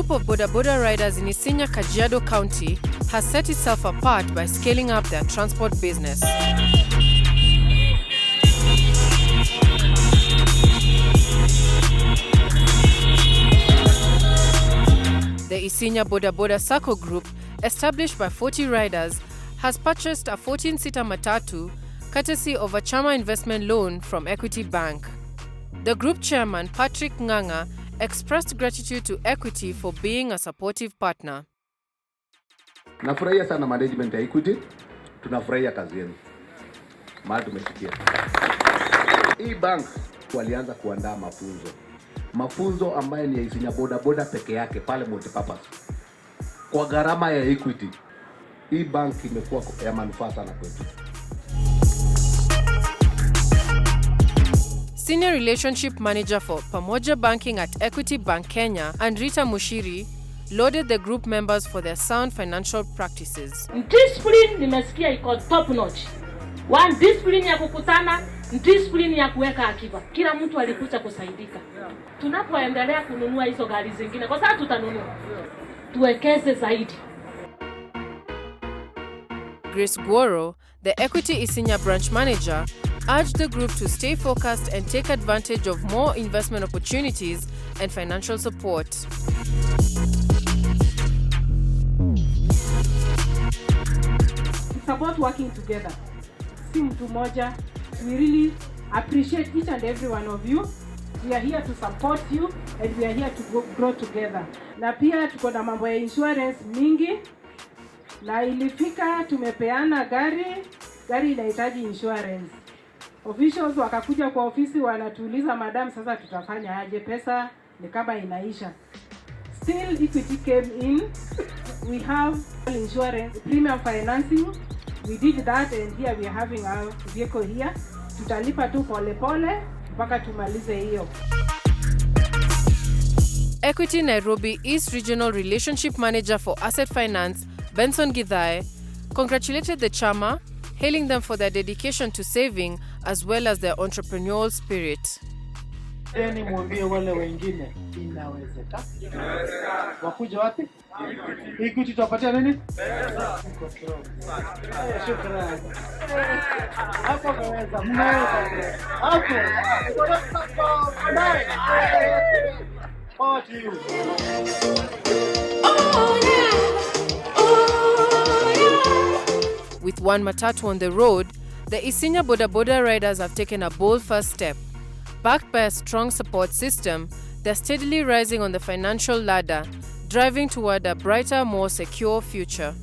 group of bodaboda riders in Isinya, Kajiado County has set itself apart by scaling up their transport business. The Isinya Boda SACCO group, established by 40 riders, has purchased a 14-seater Matatu courtesy of a Chama investment loan from Equity Bank. The group chairman, Patrick Nganga, expressed gratitude to Equity for being a supportive partner. Nafurahia sana management ya Equity, tunafurahia kazi yenu. Mahali tumefikia. Hii bank walianza kuandaa mafunzo ambayo ni ya Isinya bodaboda peke yake pale multipurpose. Kwa gharama ya Equity. Hii bank imekuwa ya manufaa sana kwetu. Senior Relationship Manager for Pamoja Banking at Equity Bank Kenya, Rita Mushiri, lauded the group members for their sound financial practices. Discipline nimesikia iko top notch. One, discipline ya kukutana, discipline ya kuweka akiba. Kila mtu alikuja kusaidika. Tunapoendelea kununua hizo gari zingine, kwa sababu tutanunua, tuwekeze zaidi. Grace Guoro, the Equity Isinya branch manager, urged the group to stay focused and take advantage of more investment opportunities and financial support. It's about working together. Si mtu moja. We really appreciate each and every one of you. We are here to support you and we are here to grow together. Na pia tuko na mambo ya insurance mingi. Na ilifika tumepeana gari inahitaji insurance. Officials wakakuja kwa ofisi wanatuuliza, madam, sasa tutafanya aje, pesa ni kama inaisha. Still Equity came in. We have insurance, premium financing. We did that and here we are having our vehicle here. Tutalipa tu pole mpaka tumalize hiyo. Equity Nairobi East Regional Relationship Manager for Asset Finance, Benson Githae, congratulated the Chama, hailing them for their dedication to saving as well as their entrepreneurial spirit. Teni mwambie wale wengine inawezeka. Wakuja wapi? Equity tuwapatia nini? Pesa. Shukrani. Hapo kaweza. Mnaweza. Hapo. Power to you. With one Matatu on the road, the Isinya bodaboda riders have taken a bold first step. Backed by a strong support system, they're steadily rising on the financial ladder, driving toward a brighter, more secure future.